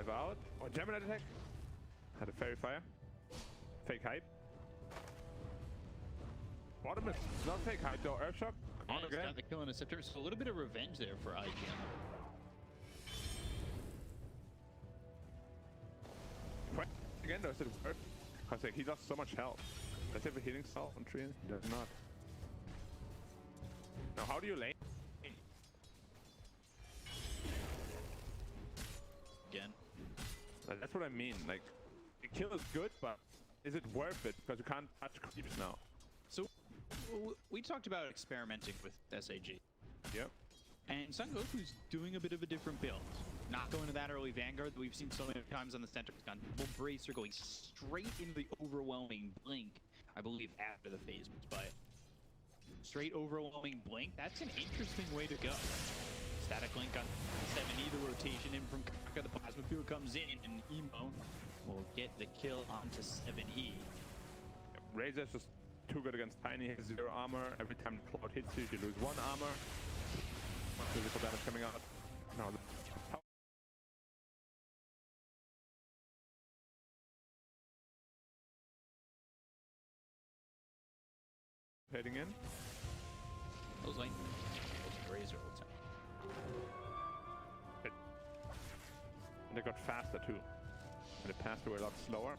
dive out. Oh, Gemini attack. Had a fairy fire. Fake hype. Bottom is not fake hype though. Earthshock. On He's again. got the kill in a September, so a little bit of revenge there for IGN. Again, does it work? Because like, he lost so much health. Does he have a healing spell on Tree? He does not. Now, how do you lane? Again. That's what I mean. Like, the kill is good, but is it worth it? Because you can't touch creeps now. So, we talked about experimenting with SAG. Yep. And Son Goku's doing a bit of a different build. Not going to that early Vanguard that we've seen so many times on the center. He's gone double bracer, going straight into the overwhelming blink, I believe, after the phase was by. Straight overwhelming blink, that's an interesting way to go. Static link on 7E, the rotation in from Kaka, the plasma field comes in, and Emo will get the kill onto 7E. Razor's just too good against Tiny. He has 0 armor. Every time the Cloud hits you, you lose 1 armor. Much physical damage coming out. No, heading in. Those lane. Razor looks like. And they got faster too. And the paths were a lot slower.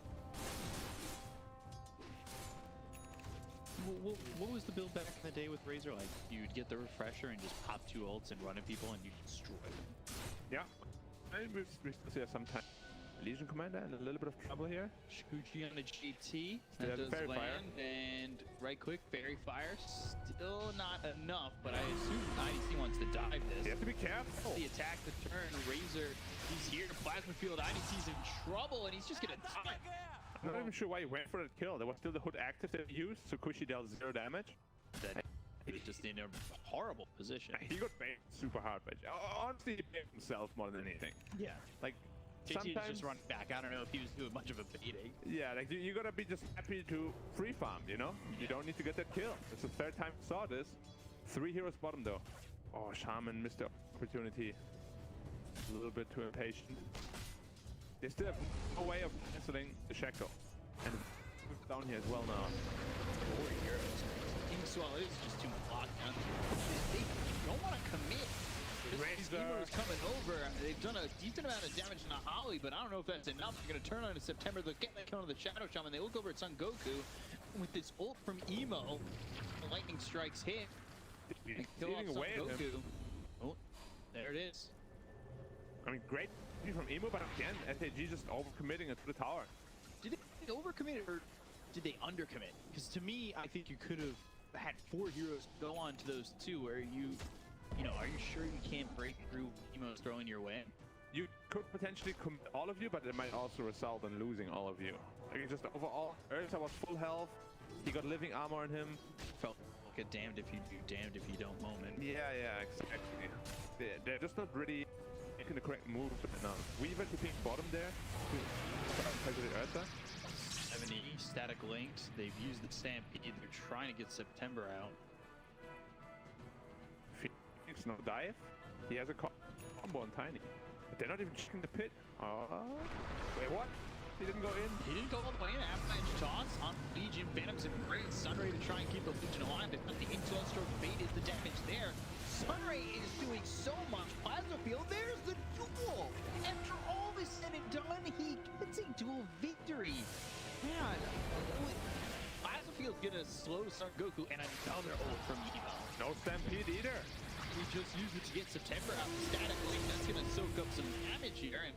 What was the build back in the day with Razor? Like, you'd get the refresher and just pop 2 ults and run at people and you destroy them. Yeah. We still see sometimes Legion Commander in a little bit of trouble here. Shukuchi on the GT. Still That does fairy land, fire. and right quick, fairy fire. Still not enough, but I assume IDC wants to dive this. You have to be careful. The attack, the turn, Razor, he's here. Plasma field, IDC's in trouble, and he's just gonna die. I'm not even sure why he went for that kill. There was still the hood active that he used, so Kushi dealt 0 damage. That he's just in a horrible position. He got baited super hard, but honestly, he baited himself more than anything. Yeah. Like, JT sometimes just run back. I don't know if he was doing much of a baiting. yeah, like you gotta be just happy to free farm, you know? You don't need to get that kill. It's the 3rd time we saw this. 3 heroes bottom though. Oh, Shaman missed the opportunity. A little bit too impatient. They still have no way of canceling the Shackle. And down here as well now. 4 heroes. Kingswell is just too much lockdown. They don't want to commit. Evo's coming over. They've done a decent amount of damage to Nahali, but I don't know if that's enough. They're going to turn on in September. They'll get that kill on the Shadow Shaman. They look over at Son Goku with this ult from Emo. The lightning strikes hit. He's Kill off eating Son away at Goku. him. Oh, there it is. I mean, great from Emo, but again, SAG just overcommitting it to the tower. Did they overcommit or did they undercommit? Because to me, I think you could have had 4 heroes go on to those 2 where you know, are you sure you can't break through Emo's throwing your way? You could potentially commit all of you, but it might also result in losing all of you. Like, just overall, Ursa was full health. He got living armor on him. Felt like a damned if you do, damned if you don't moment. Yeah, exactly. They're just not really making the correct move enough. Weaver to pink bottom there to target the Ursa. 70 static linked. They've used the Stampede. They're trying to get September out. Phoenix no dive. He has a combo on Tiny. But they're not even checking the pit. Wait, what? He didn't go in? He didn't go all the way in. Avalanche toss on Legion. Phantoms and Brave. Sunray to try and keep the Legion alive. They put the Intel stroke bait is the damage there. Sunray is doing so much. Plasma field, there's the duel. After all is said and done, he gets a duel victory. Man, Plasma field's gonna slow Son Goku and another ult from Evo. No Stampede either. We just use it to get September out. Static link, that's gonna soak up some damage here and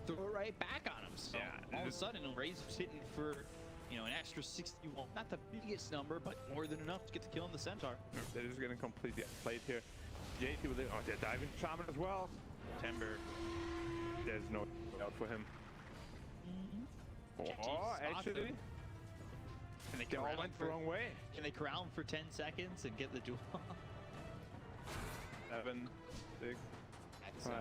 throw it right back on him. So yeah, all of a sudden, Razor's hitting for, you know, an extra 61. Not the biggest number, but more than enough to get the kill on the Centaur. They're just getting completely outplayed here. JT with it. Oh, they're diving Shaman as well. September. There's no out for him. Oh, actually. Can they They all went the wrong way. Can they corral him for 10 seconds and get the duel? 7, 6, 5,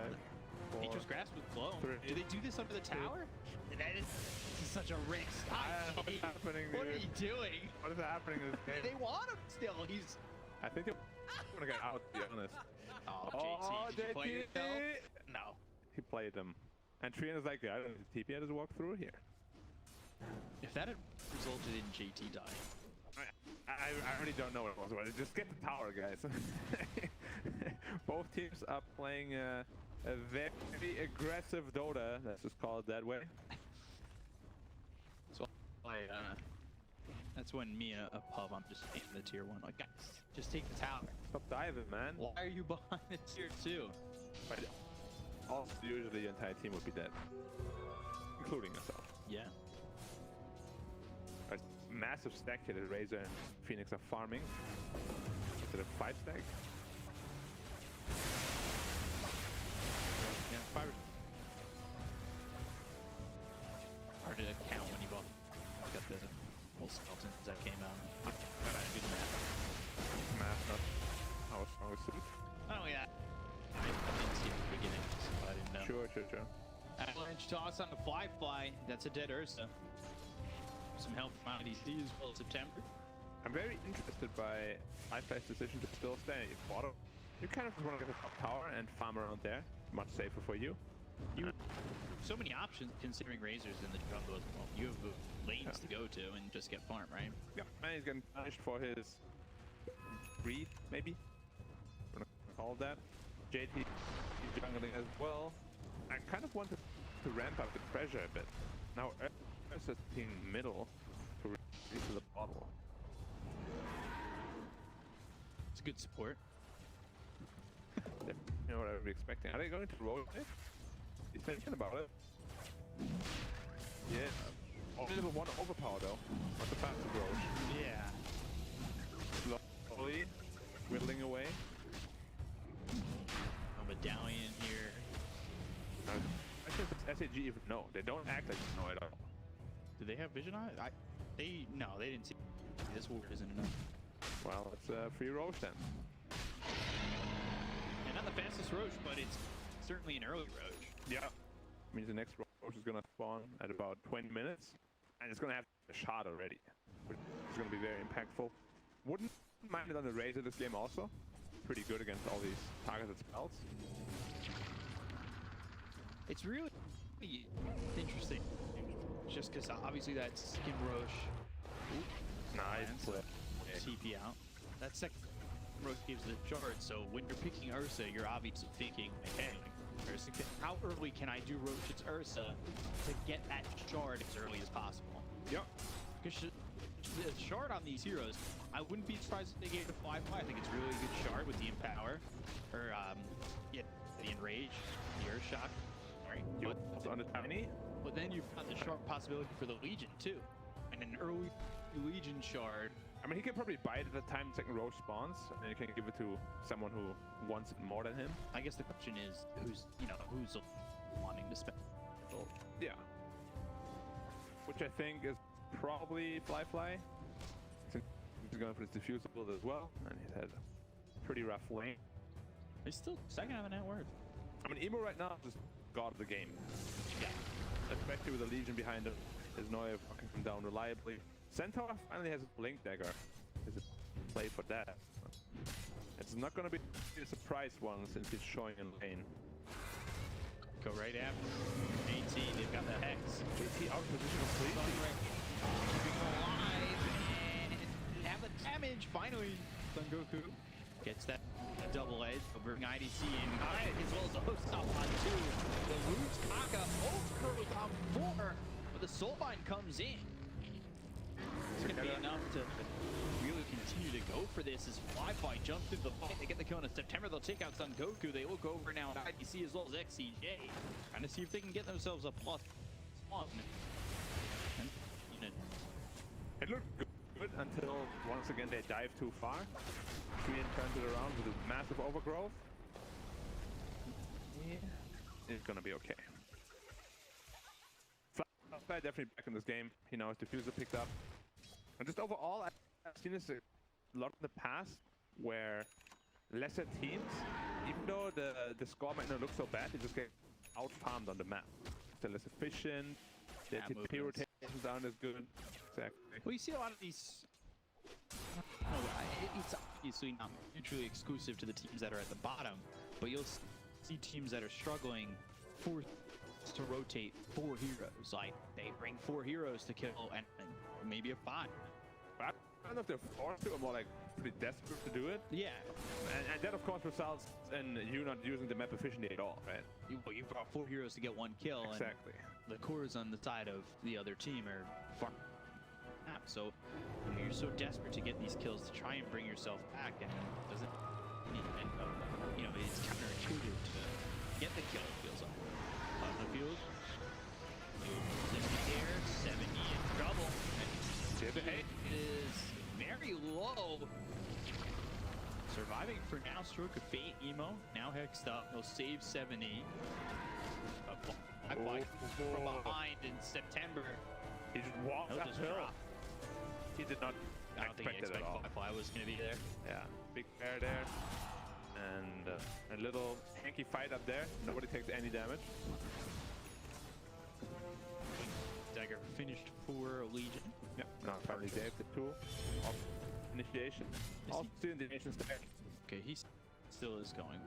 4. Nature's Grasp with flow. 3. Do they do this under the tower? That is such a risk. What's happening, What are dude? you doing? What is happening in this game? They want him still. He's. I think they're gonna get out, to be honest. Oh, JT. Did you play JT! yourself? No. He played him. And Trina's like, I don't need to TP, I just walk through here. If that had resulted in JT dying. I really don't know what it was. Just get the tower, guys. Both teams are playing a very aggressive Dota. Let's just call it that way. So that's when me a pub, I'm just taking the tier 1. Like, guys, just take the tower. Stop diving, man. Why are you behind the tier 2? But also, usually the entire team would be dead, including yourself. Yeah. A massive stack here that Razor and Phoenix are farming. Is it a 5 stack? Yeah, 5. Hard to count when you got the whole skeletons that came out. I did math. Math, not how strong is it? Not only that, I didn't see it at the beginning, so I didn't know. Sure. Avalanche toss on the flyfly. That's a dead Ursa. Some help from IDC as well as September. I'm very interested by flyfly's decision to still stay at bottom. You kind of just want to get the top tower and farm around there. Much safer for you. So many options considering Razor's in the jungle as well. You have lanes to go to and just get farm, right? Yeah, and he's getting punished for his greed, maybe? I'm gonna call it that. JT is jungling as well. I kind of want to ramp up the pressure a bit. Now, Ursa's team middle to reach the bottle. It's a good support. You know what I would be expecting. Are they going to rotate? He's thinking about it. Yeah. Only level 1 overpower though. Not the fast approach. Yeah. Slowly whittling away. A medallion here. I think it's SAG even no. They don't act like they know at all. Do they have vision on it? No, they didn't see. This ward isn't enough. Well, it's a free Roche then. And not the fastest Roche, but it's certainly an early Roche. Yeah. Means the next Roche is gonna spawn at about 20 minutes, and it's gonna have a shot already. It's gonna be very impactful. Wouldn't mind it on the Razor this game also. Pretty good against all these targeted spells. It's really interesting. Just because obviously that skin Roche. Nice flip. TP out. That second Roche gives the shard, so when you're picking Ursa, you're obviously thinking, hey, Ursa, how early can I do Roche's Ursa to get that shard as early as possible? Yep. Because the shard on these heroes, I wouldn't be surprised if they gave it a 5-5. I think it's really a good shard with the Empower. Or, yeah, the Enrage, the Earth Shock. Sorry. But on the tiny. But then you've got the shard possibility for the Legion, too. And an early Legion shard. I mean, he can probably buy it at the time second Roche spawns, and you can give it to someone who wants it more than him. I guess the question is, who's wanting to spend? Yeah. Which I think is probably flyfly. Since he's going for his diffusal build as well, and he's had a pretty rough lane. He's still second on the net worth. I mean, Emo right now is just god of the game. Yeah. Especially with the Legion behind him. His Noia fucking him down reliably. Centaur finally has a Blink Dagger. There's a play for that. It's not gonna be a surprise one since he's showing in lane. Go right after AT, they've got the Hex. JT out of position completely. Keeping him alive and have the damage. Finally, Son Goku gets that double edge. They'll bring IDC in as well as the host stop on 2. The Roots Kaka both curls on 4, but the Soulbind comes in. It's going to be enough to really continue to go for this as flyfly jumps into the fight. They get the kill in September. They'll take out Son Goku. They look over now at IDC as well as XCJ. Trying to see if they can get themselves a +1. It looked good until once again they dive too far. Queen turns it around with a massive overgrowth. Yeah. It's gonna be okay. Fly definitely back in this game. He now has diffuser picked up. And just overall, I've seen this a lot in the past where lesser teams, even though the score might not look so bad, they just get out-farmed on the map. They're less efficient, their TP rotations aren't as good. Exactly. Well, you see a lot of these... it's obviously not mutually exclusive to the teams that are at the bottom, but you'll see teams that are struggling for to rotate 4 heroes. Like, they bring 4 heroes to kill and maybe a 5. I don't know if they're forced to or more like pretty desperate to do it. Yeah. And that, of course, results in you not using the map efficiently at all, right? You brought 4 heroes to get 1 kill. Exactly. And the cores on the side of the other team are far. So you're so desperate to get these kills to try and bring yourself back, and doesn't. You know, it's counterintuitive to get the kill. It feels like on the field. In the air, 70 in trouble. It is very low. Surviving for now, Stroke of Fate, Emo, now hexed up. He'll save 70. From behind in September. He just walked uphill. He did not I don't think he expected flyfly was going to be there. Yeah, big bear there. And a little hanky fight up there. Nobody takes any damage. Dagger finished for Legion. Yep, now finally Dave the tool of initiation. Also still in the nation stack. Okay, he still is going.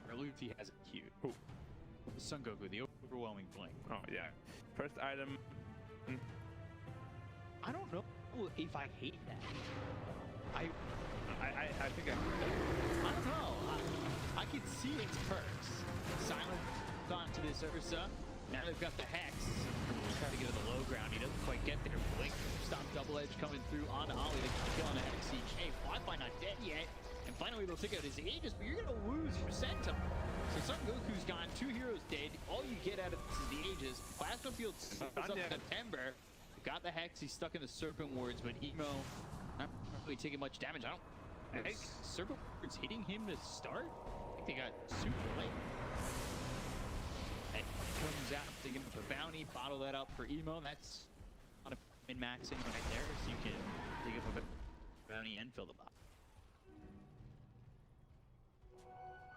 Or Luffy has it queued. Who? Son Goku, the overwhelming blink. Oh yeah. First item. I don't know if I hate that. I think I don't know. I can see its perks. Silent gone to this Ursa. Now they've got the Hex. Trying to get to the low ground. He doesn't quite get there. Blink. Stop double edge coming through on Ollie. They keep killing the Hex siege. Hey, flyfly not dead yet. And finally they'll take out his Aegis, but you're gonna lose your Centaur. So Son Goku's gone, 2 heroes dead. All you get out of this is the Aegis. Plasma Field up September. Got the Hex, he's stuck in the Serpent Wards, but Emo not really taking much damage. I don't think Serpent Wards hitting him to start. I think they got super late. And comes out to give him a bounty, bottle that up for Emo. That's not a min-maxing right there, so you can dig up a bounty and fill the bot.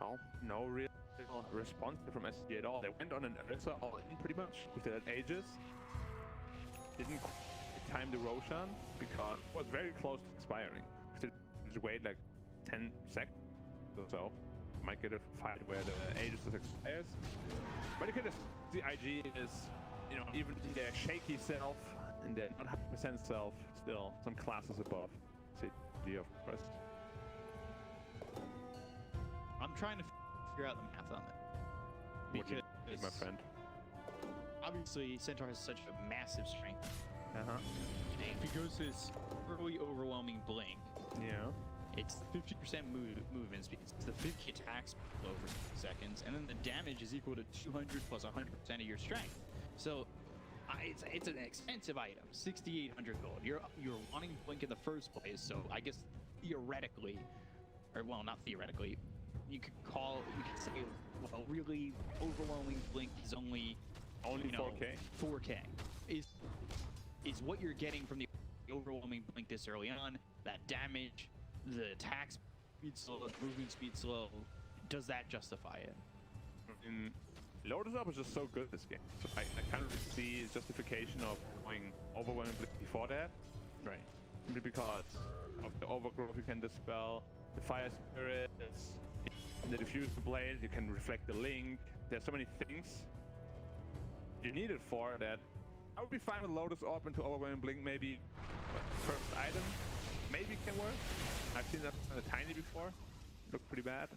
Oh, no real response from SAG at all. They went on an Ursa all in pretty much with that Aegis. Didn't time the Roshan because it was very close to expiring. Just wait like 10 seconds or so. Might get a fight where the Aegis expires. But you can just the IG is, you know, even their shaky self and their not 100% self, still some classes above CG, of course. I'm trying to figure out the math on that. Because my friend. Obviously, Centaur has such a massive strength. And if he goes this early overwhelming blink, yeah, it's 50% movement speed. It's the 50 attack speed over seconds, and then the damage is equal to 200 plus 100% of your strength. So it's an expensive item, 6,800 gold. You're wanting blink in the first place, so I guess theoretically, or well, not theoretically, you could say, well, really overwhelming blink is only 4K. 4K is what you're getting from the overwhelming blink this early on. That damage, the attack speed slow, movement speed slow. Does that justify it? Lotus Up is just so good this game. So I can't really see justification of going overwhelming blink before that. Right. Simply because of the overgrowth you can dispel, the fire spirit, the diffuse blade, you can reflect the link. There's so many things you need it for that. I would be fine with Lotus Orb into overwhelming blink, maybe first item, maybe can work. I've seen that kind of tiny before. Looked pretty bad.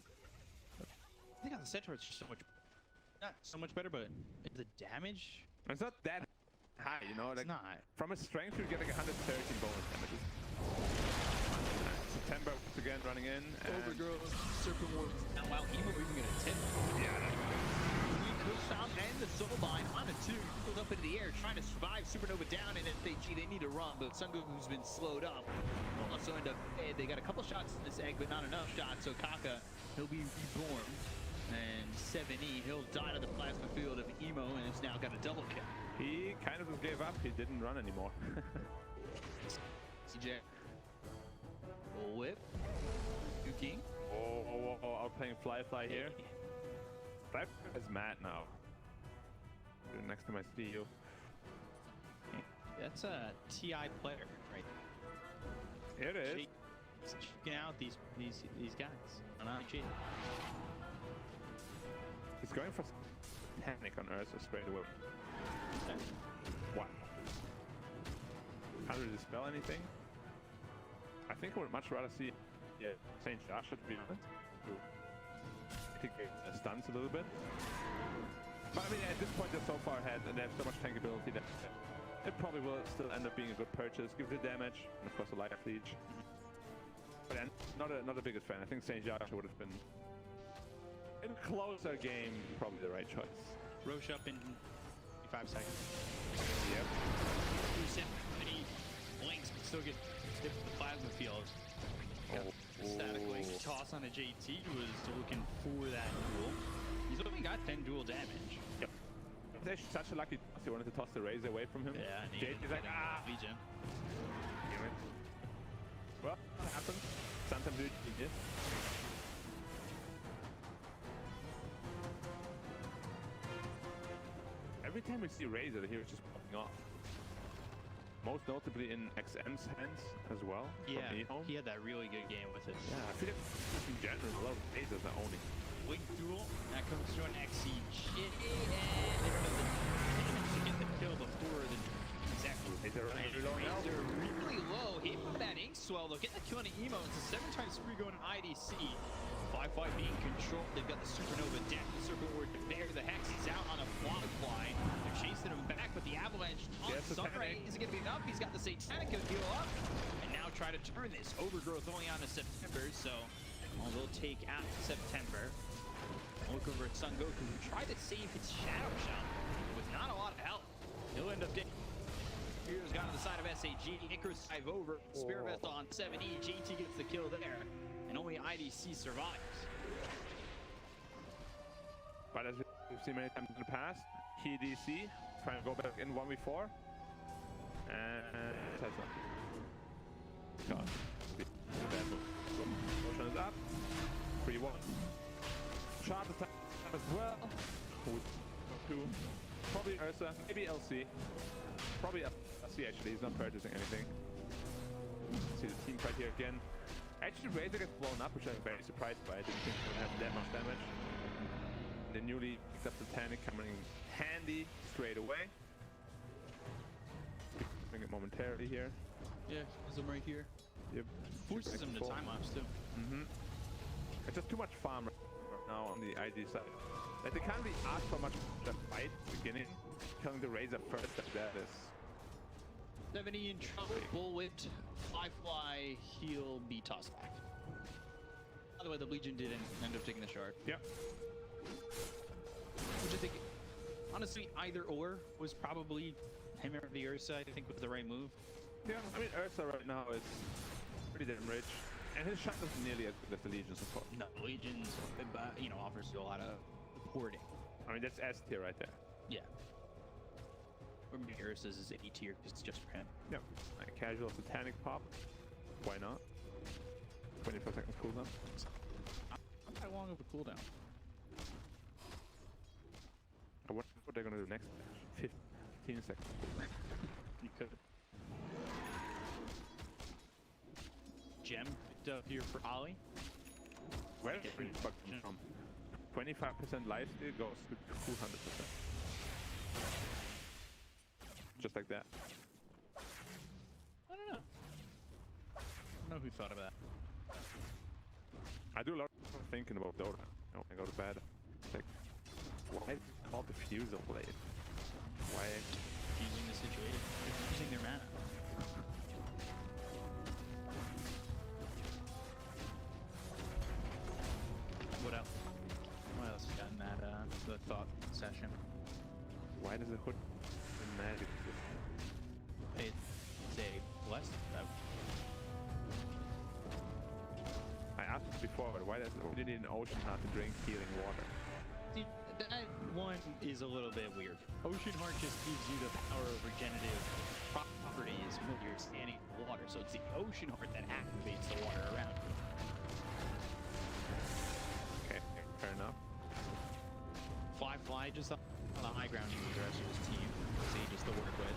I think on the Centaur it's just not so much better, but the damage. It's not that high, you know. Like it's not. From its strength, you get like 113 bonus damages. September once again running in. Overgrowth, Serpent Wards. Now, wow, Emo even get a tip. Yeah. Stop and the Soulbind on a 2, goes up into the air, trying to survive. Supernova down, and SAG, they need to run, but Son Goku's been slowed up. Will also end up dead. They got a couple shots in this egg, but not enough shots, so Kaka, he'll be reborn. And 7E, he'll die to the plasma field of Emo, and it's now got a double kill. He kind of just gave up. He didn't run anymore. CJ. Whip. Yuki. Oh, outplaying flyfly here. Flyfly is mad now. Next time I see you. That's a TI player right there. It is. Checking out these guys. I'm not cheating. He's going for panic on Ursa straight away. Okay. What? Can't really dispel anything. I think I would much rather see St. Joshua, to be honest, to mitigate the stunts a little bit. But I mean, at this point they're so far ahead and they have so much tankability that it probably will still end up being a good purchase. Give the damage, and of course a light leech. But then, not the biggest fan. I think St. Joshua would have been, in a closer game, probably the right choice. Roche up in 5 seconds. Yep. 270 blinks, but still get hit with the plasma field. Static link toss on a JT was looking for that duel. He's only got 10 duel damage. Yep. It's actually such a lucky toss. He wanted to toss the Razor away from him. Yeah, and JT's like, Legion. Damn it. Well, that happens. Sometimes you do this. Every time we see Razor, the hero's just popping off. Most notably in XM's hands as well. Yeah, from he had that really good game with it. Yeah, I feel like in general, a lot of Razors are owning. Link duel, that comes to an XCG, and they don't have the damage to get the kill before the exactly. Razor really low, hit with that ink swell though, get the kill on an emo, it's a 7x free going to IDC. Flyfly being controlled, they've got the Supernova deck, the Circle Ward to bear, the Hex is out on a Flyfly. They're chasing him back, but the Avalanche on Sunray isn't going to be enough. He's got the Satanic heal up, and now try to turn this Overgrowth only on to September, so they'll take out September. Look over at Sun Goku, who tried to save his Shadow Shot with not a lot of help. He'll end up dead. Hero's gone to the side of SAG, Icarus dive over, Spear Vessel on 7E, JT gets the kill there, and only IDC survives. But as we've seen many times in the past, key DC, trying to go back in 1v4, and Tesla. God, bad move. Motion is up, 3-1. Shot the time as well. Two, probably Ursa, maybe LC. Probably LC actually, he's not purchasing anything. See the team fight here again. Actually, Razor gets blown up, which I'm very surprised by. I didn't think it would have that much damage. The newly picked up the Titanic coming in handy straight away. Bring it momentarily here. Yeah, has him right here. Yep. Forces him to time lapse too. It's just too much farm right now on the ID side. Like they can't really ask for much of the fight at the beginning. Killing the Razor first like that is 70 in trouble, bull whipped, Flyfly, heal, be tossed back. By the way, the Legion didn't end up taking the shard. Yep. Which I think, honestly, either or was probably him or the Ursa, I think, was the right move. Yeah, I mean, Ursa right now is pretty damn rich. And his shot isn't nearly as good as the Legion's, of course. No, Legion's, offers you a lot of porting. I mean, that's S tier right there. Yeah. Or maybe Ursa's is A tier because it's just for him. Yep. Like casual Satanic pop. Why not? 24 seconds cooldown. Not that long of a cooldown. I wonder what they're gonna do next. 15 seconds. You could. Gem picked up here for Ollie. Where did the bug come from? 25% lifesteal goes to 200%. Just like that. I don't know who thought of that. I do a lot of thinking about Dota. When I go to bed. It's like, why is it called the Fusel Blade? Why? Using the situation. They're using their mana. What else? What else got in that the thought session? Why does the hood magic exist? It's a blessed. I asked this before, but why do you need an ocean heart to drink healing water? See, that one is a little bit weird. Ocean Heart just gives you the power of regenerative properties when you're standing in the water, so it's the Ocean Heart that activates the water around you. Okay, fair enough. Flyfly just on the high ground with the rest of his team. Sages to work with.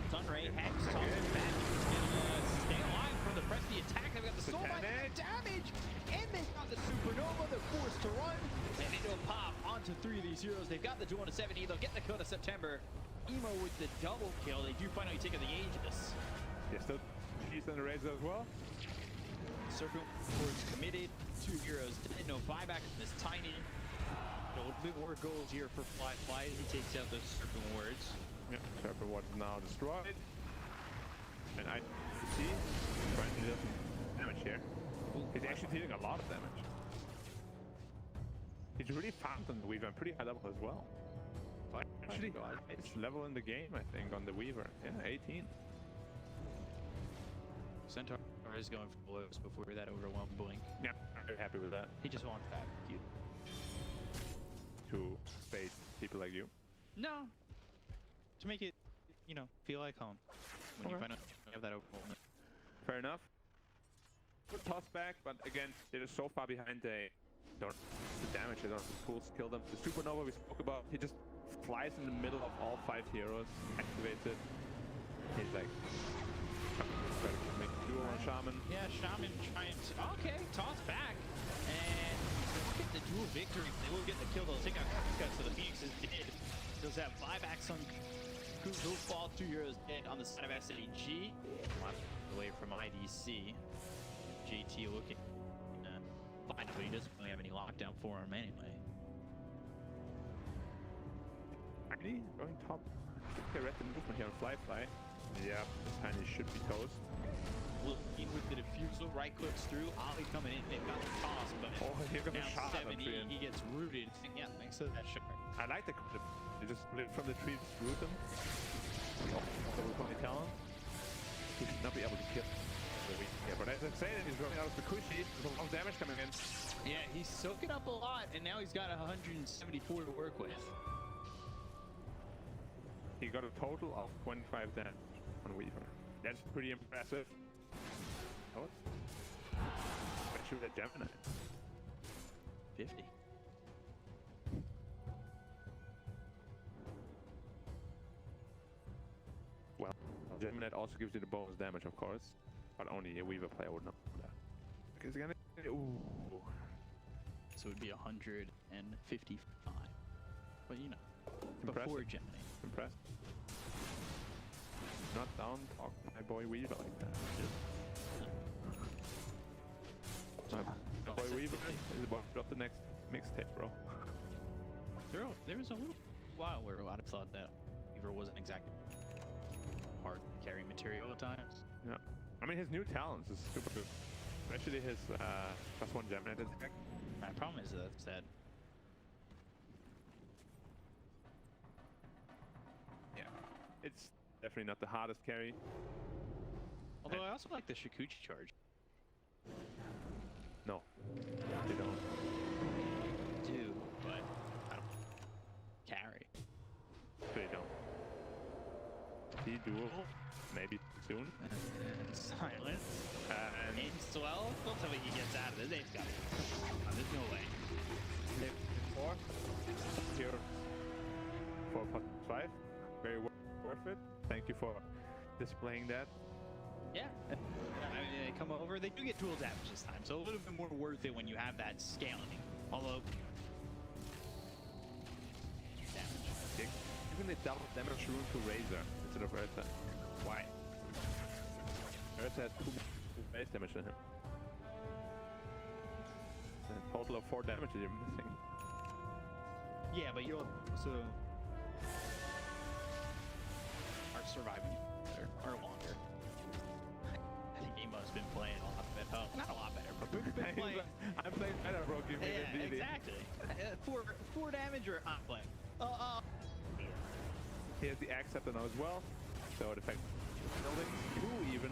Sunray, Hex, tossing back. He's gonna stay alive from the press the attack. They've got the soul bite and the damage, and they've got the supernova. They're forced to run, and they don't pop onto 3 of these heroes. They've got the 270. They'll get the kill to September. Emo with the double kill. They do finally take out the Aegis. Yeah, still she's on the Razor as well. Circle Ward's committed. 2 heroes dead. No buyback from this tiny. A little bit more goals here for flyfly. He takes out those Circle Wards. Yeah, Serpent Ward is now destroyed. And I see trying to do some damage here. He's actually dealing a lot of damage. He's really fast on the Weaver and pretty high level as well. Actually, it's level in the game, I think, on the Weaver. Yeah, 18. Centaur is going for blows before that overwhelmed blink. Yeah, I'm very happy with that. He just wants that. Cute. To face people like you. No. To make it, you know, feel like home. When you find out you have that overwhelm. Fair enough. Good toss back, but again, they're just so far behind. They don't the damage. They don't have the tools to kill them. The supernova we spoke about, he just flies in the middle of all 5 heroes, activates it. He's like, try to make a duo on Shaman. Yeah, Shaman trying to. Okay, toss back. And look at the dual victory. They will get the kill. They'll take out Kuka, so the Phoenix is dead. Does have buybacks on Kuka. Fall 2 heroes dead on the side of SAG. Away from IDC. JT looking fine, but he doesn't really have any lockdown for him anyway. Tiny going top. Okay, read the movement here on flyfly. Yeah, Tiny should be toast. Looking with the diffusal, right clicks through. Ollie coming in. They've got the toss, but here comes a shot. 70. He gets rooted. Yeah, thanks to that shot. I like the they just live from the tree, root them. Oh, so we're going to tell him. He should not be able to kill. Yeah, but as I'm saying, he's running out of the cushy. There's a lot of damage coming in. Yeah, he's soaking up a lot, and now he's got 174 to work with. He got a total of 25 damage on Weaver. That's pretty impressive. Oh, especially with that Gemini. 50. Well, Gemini also gives you the bonus damage, of course. But only a Weaver player would know that. Because again, ooh. So it would be 155. But you know, impressive. Before Gemini. Impressed. Not down talk my boy Weaver like that. My boy Weaver is about to drop the next mixtape, bro. There was a little while where a lot of thought that Weaver wasn't exactly hard carry material at times. Yeah. I mean, his new talents is super good. Especially his +1 Gemini attack. My problem is that yeah, it's definitely not the hardest carry. Although I also like the Shikuchi charge. No, they don't. Do, but I don't carry. They don't. See, duel, maybe soon. And silence. And Aim swell. Don't tell me he gets out of this. Aim's got it. Oh, there's no way. 4 here. 4+5. Very worth it. Thank you for displaying that. Yeah. I mean, they come over. They do get dual damage this time, so a little bit more worth it when you have that scaling. Although, damage. Even the double damage room to Razor instead of Ursa. Why? Ursa has 2 more base damage than him. A total of 4 damage that you're missing. Yeah, but you'll also are surviving or longer. I think Emo's been playing a lot better. Oh, not a lot better, but we've been playing. I'm playing better, bro. Give me Yeah, the DD. exactly. 4 damage or I'm playing. He has the Acceptor now as well. So it affects building. Ooh, even.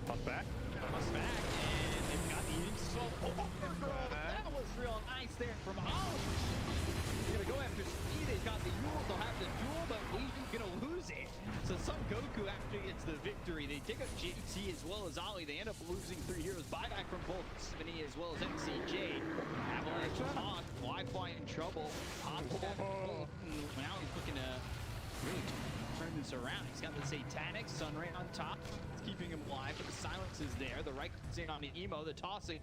Toss back. Toss back, and they've got the insult. That was real nice there from Holly. They're gonna go after Speed. They've got the Yule. They'll have the duel, but Weezy's gonna lose it. So Son Goku actually gets the victory. They take up JT as well as Ollie. They end up losing 3 heroes. Buyback from both 70 as well as MCJ. Avalanche Hawk. flyfly in trouble. Now he's looking to really turn this around. He's got the Satanic Sunray on top. It's keeping him alive, but the silence is there. The right comes in on the emo. The toss again.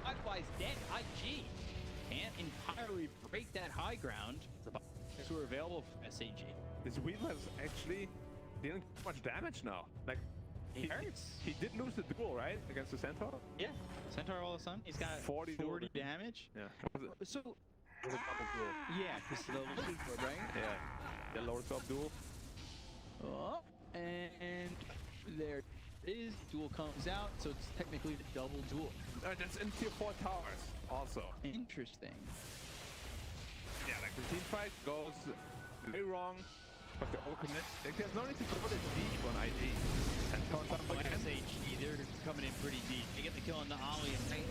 Flyfly's dead. IG can't entirely break that high ground. The bombs were available for SAG. This Weaver's actually dealing too much damage now. Like, He hurts. he did lose the duel, right? Against the Centaur? Yeah. Centaur all of a sudden, he's got 40 damage. Yeah. So, It was a double duel. yeah, because the loading board, right? Yeah. The lower top duel. Oh, and there it is. Duel comes out, so it's technically the double duel. That's in tier 4 towers also. Interesting. Yeah, like the team fight goes very wrong, but they overcommit. Like, there's no need to go this deep on ID. Centaur's up again. SAG, they're coming in pretty deep. They get the kill on the Ollie, and might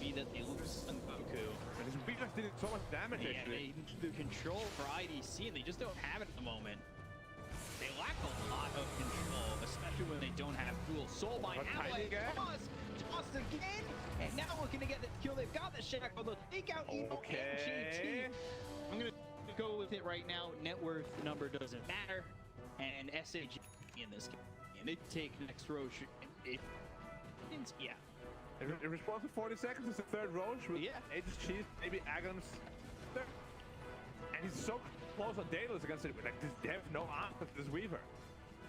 be that they lose on Goku. And his Weaver's dealing so much damage Yeah, actually. they control for IDC, and they just don't have it at the moment. They lack a lot of control, especially when they don't have dual soul by But now. tiny again. Toss again, and now looking to get the kill. They've got the shackle, they'll take out Evo and GT. I'm gonna go with it right now. Net worth number doesn't matter, and SAG in this game, and they take next Roche. Yeah. In response to 40 seconds, it's the third Roche with Aegis Chief, maybe Agon's third. And he's so close on Daedalus against it. Like, they have no arms with this Weaver.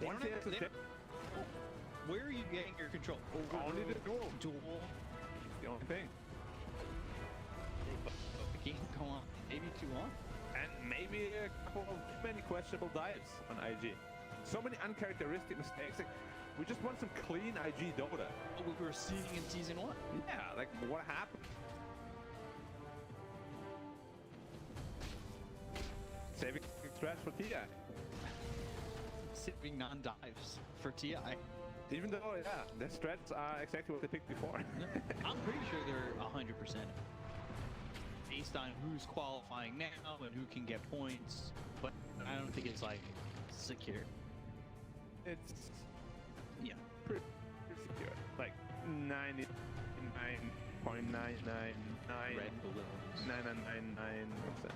Once he has the Where are you getting your control? only the duel. Duel. It's the only thing. The game go on maybe too long. And maybe a couple of too many questionable dives on IG. So many uncharacteristic mistakes. Like, we just want some clean IG Dota. What we were seeing in season 1. Yeah, like what happened? Saving stress for TI. Saving non-dives for TI. Even though, yeah, the strats are exactly what they picked before. I'm pretty sure they're 100% based on who's qualifying now and who can get points, but I don't think it's like secure. It's Yeah. pretty secure. Like 99.999. Red balloons. 9999%.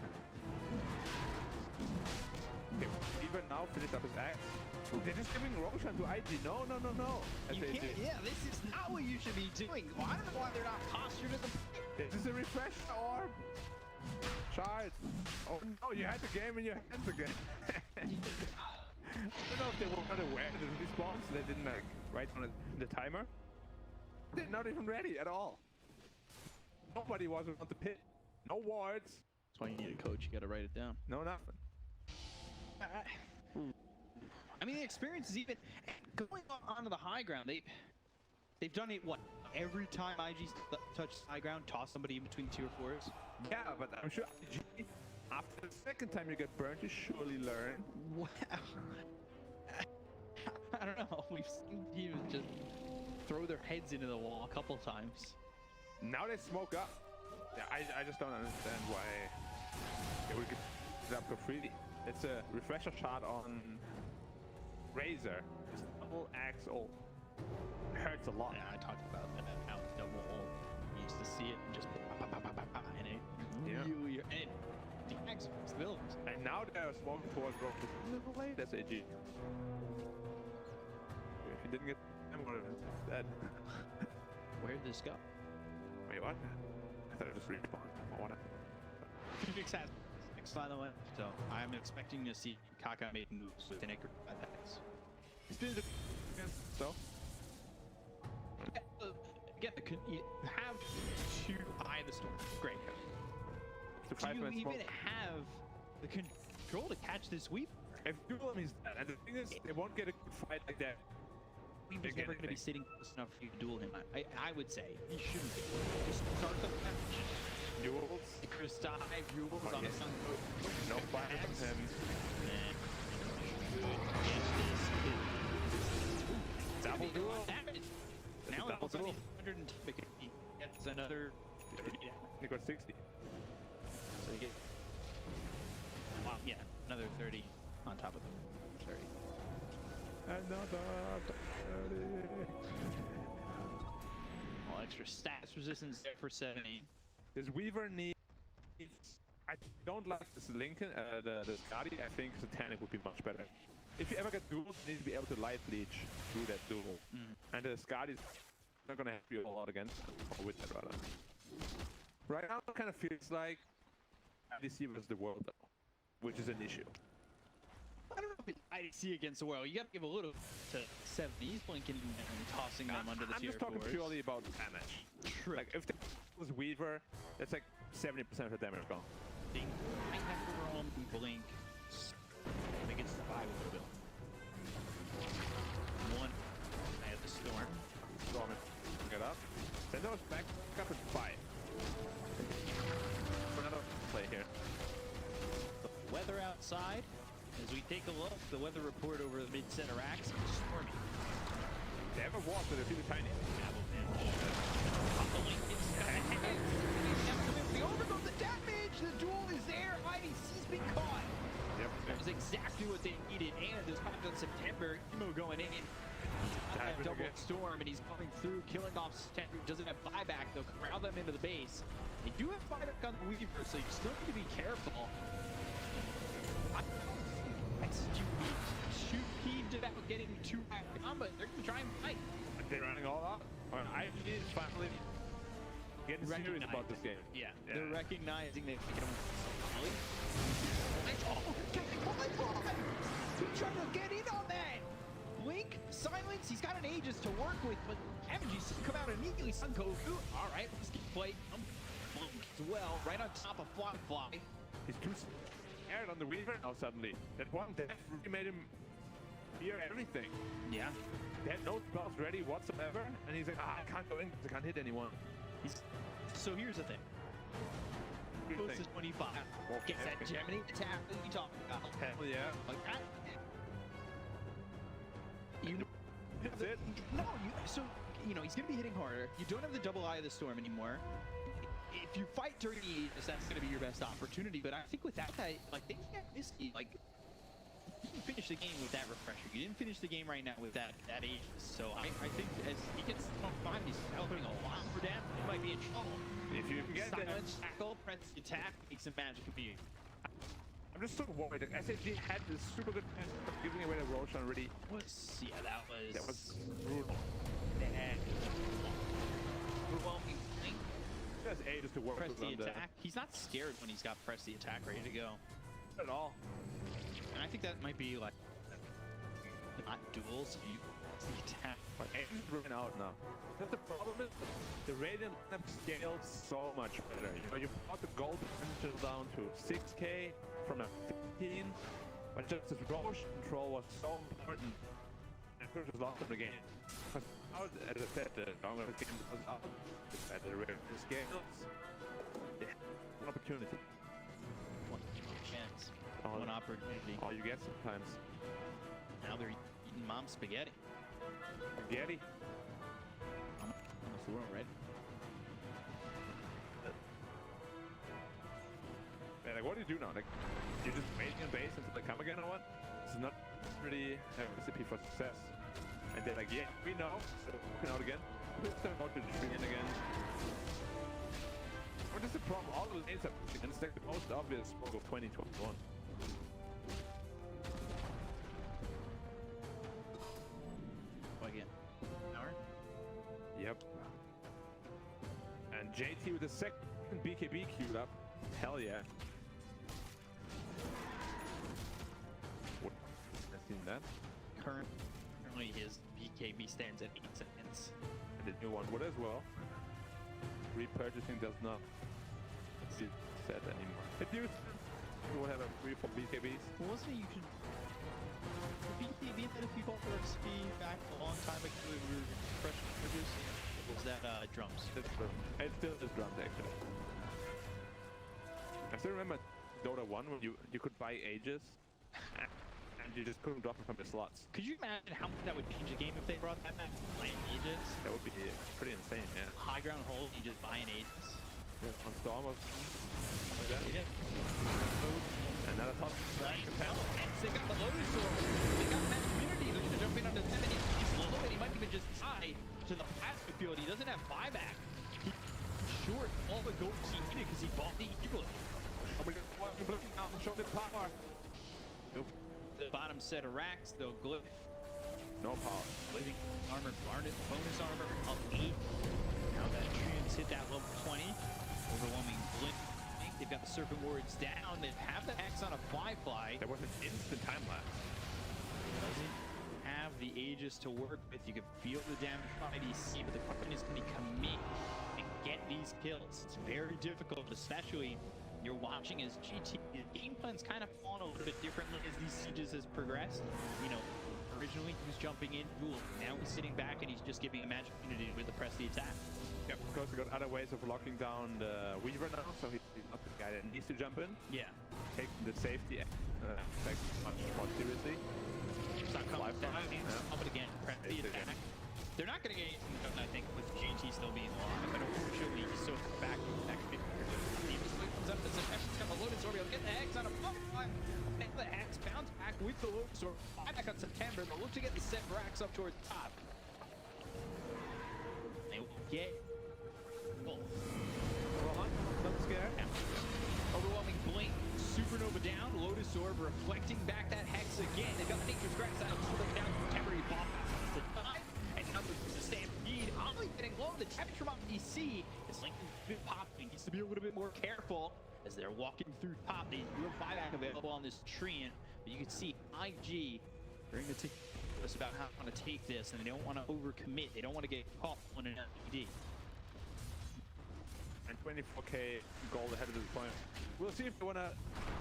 Okay, even now finished up his axe. They're just giving Roshan to IG. No, no, no, no. You SAG. can't, yeah, this is not what you should be doing. Well, I don't know why they're not postured at the This is a refresh orb. Shard. Oh no, you had the game in your hands again. I don't know if they were unaware of the response. They didn't like write on the timer. They're not even ready at all. Nobody was on the pit. No wards. That's why you need a coach. You got to write it down. No nothing. I mean, the experience is even going onto the high ground. They've done it what every time IG touches high ground, toss somebody in between tier 4s. Yeah, but I'm sure IG, after the second time you get burnt, you surely learn. Wow. I don't know. We've seen teams just throw their heads into the wall a couple times. Now they smoke up. Yeah, I just don't understand why they would get it up so freely. It's a refresher shot on Razor. It's double axe ult. Hurts a lot. Yeah, I talked about that. How double ult. You used to see it and just and it really and it deacts villains. And now they're smoking towards Rock. It's a little late, SAG. If you didn't get them, would have been dead. Where'd this go? Wait, what? I thought it just respawned. What? Phoenix has next, by the way. So I'm expecting to see Kaka make moves with an acre attacks. Still the so. Again, you have to eye the storm. Great. The Do you 5-man even smoke. have the control to catch this Weaver? If Google him, he's dead. And the thing is, they won't get a good fight like that. Weaver's never going to be sitting close enough for you to duel him. I would say he shouldn't be. Just start the match. Duels. Chris dive, duels on yes. the sun. No fight from him. Double duel. Damage. Now Double it's only duel. 110 because he gets another 30 damage. He got 60. So you get, yeah, another 30 on top of the 30. Another 30. Well, extra stats resistance there for 70. This Weaver needs. I don't like this Lincoln, the Scotty. I think Satanic would be much better. if you ever get duels, you need to be able to life leech through that duel. And the Scott is not gonna help you a lot against it, or with that rather. Right now, it kind of feels like IDC versus the world, though, which is an issue. I don't know if it's IDC against the world. You got to give a little to 7. He's blinking and tossing them under the tier 4s. I'm just talking purely about damage. True. Like, if the was Weaver, that's like 70% of the damage gone. I have overall blink. I think it's 5 with the build. 1. I have the Storm. Storm it. Get up. Then those back up at 5. Another play here. The weather outside. As we take a look, the weather report over the mid-center axe is stormy. They have a walk, but they're really tiny. The overload, the damage, the duel is there. IDC's been caught. Yep. That was exactly what they needed. And there's coming on September. Emo going in. That double storm, and he's coming through, killing off September. Doesn't have buyback. They'll corral them into the base. They do have buyback on the Weaver, so you still need to be careful. Shoot peeved about getting too high on, but they're going to try and fight. They're running all out. I is finally getting serious about this game. Yeah, they're recognizing that they can only. He's trying to get in on that. Blink, silence. He's got an Aegis to work with, but MG's come out immediately. Sun Goku. All right, let's get played. Blink as well, right on top of flyfly. He's too scared on the Weaver now suddenly. That one death really made him fear everything. Yeah. They had no spells ready whatsoever, and he's like, I can't go in because I can't hit anyone. So here's the thing. Close to 25. Gets that Gemini attack that we talked about. Hell yeah. Like that. That's it. No, so, you know, he's going to be hitting harder. You don't have the double Eye of the Storm anymore. If you fight during the Aegis, that's going to be your best opportunity. But I think without that, like, they can't miss you. Like, you didn't finish the game with that refresher. You didn't finish the game right now with that Aegis. So I think as he gets top 5, he's helping a lot for damage. He might be in trouble. If you can get that tackle, press the attack, makes some magic of you. I'm just so worried. SAG had this super good chance of giving away the Roshan already. That was brutal. Overwhelming thing. He has Aegis to work Press with the on attack. He's not scared when he's got press the attack ready to go. Not at all. And I think that might be like not duels. You the attack. Aegis is running out now. But the problem is the Radiant scales so much better. You know, you brought the gold potential down to 6k from a 15, but just this Roche control was so important. And it just lost in the game. Because now, as I said, the longer the game goes out, the better the Radiant scales. Yeah, one opportunity. One chance. One opportunity. All you get sometimes. Now they're eating mom spaghetti. Spaghetti. Almost the world, right? Man, like, what do you do now? Like, you just wait in base until they come again or what? This is not really a recipe for success. And they're like, yeah, we know. So, looking out again. Push them out to the tree again. What is the problem? All the lanes are pushing, and it's like the most obvious smoke of 2021. Again. Hour? Yep. And JT with the second BKB queued up. Hell yeah. What? I've seen that. Currently his BKB stands at 8 seconds. And the new one would as well. Repurchasing does not see set anymore. It used to would have a 3-4 BKBs. Well, wasn't it you could... The BKB that if you bought the recipe back a long time ago, we were fresh produce? Was that drums? It still is drums actually. I still remember Dota 1 when you could buy Aegis and you just couldn't drop them from the slots. Could you imagine how much that would change the game if they brought that back? Playing Aegis? That would be pretty insane, yeah. High ground hold, you just buy an Aegis. Yeah, on Storm or like that. Yeah. And now that's how Right, Capel, and they got the Lotus Sword. They got that community. They're gonna jump in onto 7. He's slow, and he might even just tie to the plasma field. He doesn't have buyback. He's short all the gold he needed because he bought the Eagle. show the power. The bottom set of racks, though. Glyph. No power. Living armor, Barnet, bonus armor, up 8. Now that Treant's hit that level 20. Overwhelming blink. They've got the Serpent Wards down. They have the X on a flyfly. There was an instant time lapse. Doesn't have the Aegis to work with. You can feel the damage from IDC, but the question is, can he commit and get these kills? It's very difficult, especially you're watching as GT. His game plan's kind of fallen a little bit differently as these sieges has progressed. You know, originally he was jumping in duel. Now he's sitting back and he's just giving a magic unity with the press the attack. Yep, of course, we got other ways of locking down the Weaver now, so he's not the guy that needs to jump in. Yeah. Take the safety aspect much more seriously. It's not coming down. Yeah. Up it again. Press the attack. They're not going to get anything done, I think, with GT still being alive. But unfortunately, he's so back. He just comes up as a got a loaded sword. He'll get the X on a flyfly. The X bounce back with the loaded sword. Fly back on September. They'll look to get the set racks up towards the top. They will get both. Not scared. Overwhelming blink. Supernova down. Lotus Orb reflecting back that Hex again. They've got Nature's Grass out. Slow them down. September. He bought the time. And now there's a stampede. Ollie getting low. The damage from DC is Lincoln popping. Needs to be a little bit more careful as they're walking through top. They do have buyback available on this Treant, but you can see IG during the us about how they want to take this, and they don't want to overcommit. They don't want to get caught on an LPD. And 24k gold ahead of this point. We'll see if they want to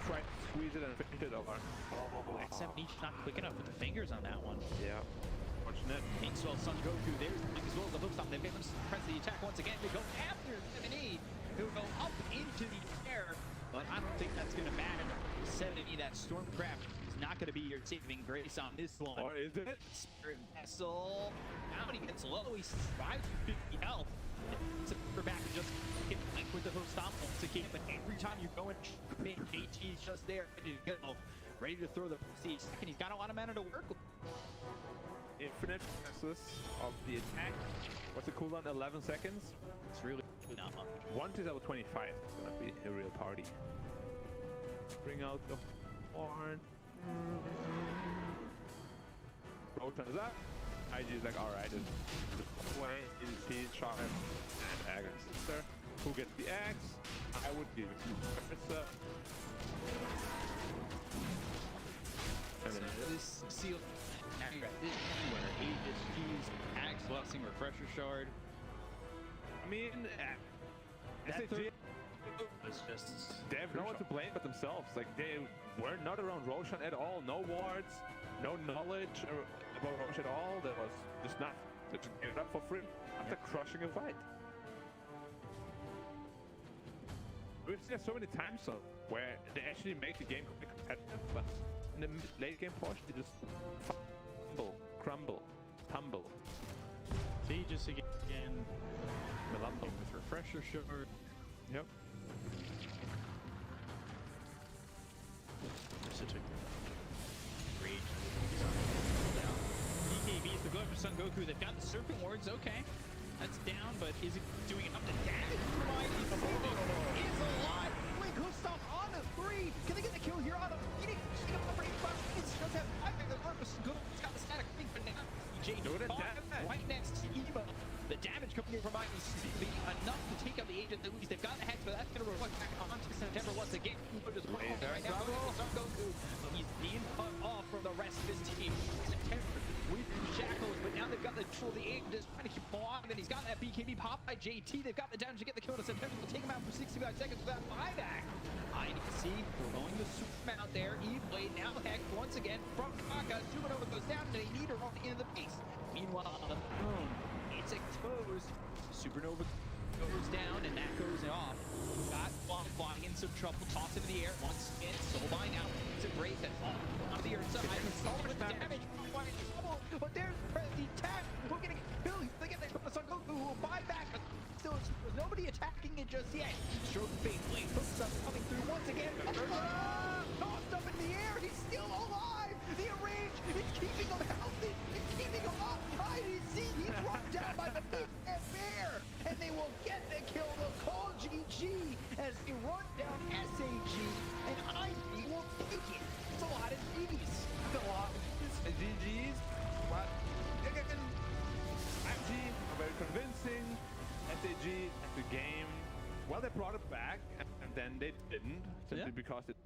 try to squeeze it and finish it over. XM each not quick enough with the fingers on that one. Yeah. Fortunate. Maxwell, Sun Goku, there's the as well as the hook stop. They make them press the attack once again. They go after 7E, who go up into the air, but I don't think that's going to matter. 7E, that Stormcraft, is not going to be your saving grace on this one. Or is it? Spirit Vessel. Now he gets low. He survives with 50 health. It's a back and just get like with the hook stop once again, but every time you go in, JT's just there, ready to go. Ready to throw the siege. And he's got a lot of mana to work with. Infinite presses of the attack. What's the cooldown? 11 seconds? It's really not much. 1 to level 25 is gonna be a real party. Bring out the horn. Rotan is up. IG is like, alright, it's way is he Charm and Axe sister. Who gets the axe? I would give it to Marissa. And then This seal. Now you're at this point where Aegis keys, Axe, Blessing, Refresher Shard. I mean, SAG, It's just. they have no one to blame but themselves. Like, they were not around Roshan at all. No wards, no knowledge about Roshan at all. There was just not. They just gave it up for free after crushing a fight. We've seen it so many times so where they actually make the game quite competitive, but in the late game portion they just fumble, crumble, tumble. Aegis again. Melambo. With Refresher Shard. Yep. Such a great DKB's the Glyph for Son Goku. They've got the Serpent Wards. Okay, that's down, but is it doing enough to damage? Is alive. Blink Hookstop on the 3. Can they get the kill here on a beating? She does have the Glyph for Son Goku. He's got the static blink, but now right next to Eva. The damage coming in from IDC is be enough to take out the agent. They've got the hex, but that's going to reflect back onto September once again. Just right now, Son Goku. He's being cut off from the rest of his team. September with shackles, but now they've got the tool. The agent is trying to keep on, and he's got that BKB pop by JT. They've got the damage to get the kill to September. They'll take him out for 65 seconds without buyback. IDC throwing the super out there. E-Blade now hex once again from Kaka. Supernova goes down, and they need to run into the base. Meanwhile, on the throne, it's exposed. Supernova goes down, and that goes off. Got one flying in some trouble. Toss into the air once again. Soulbind out. It's a break that falls on the earth side. So much damage. But there's the attack. We're getting killed. They get the Son Goku who will buy back. But still, there's nobody attacking it just yet. Stroke faithfully. Hooks up coming through once again. Tossed up in the air. He's still alive. The arrange is keeping him healthy. It's keeping him up. IDC. He's run down by the big bear. And they will get the kill. They'll call GG as they run down SAG. And ID will take it. It's a lot of G's. It's a lot of then they didn't, simply Yeah. because it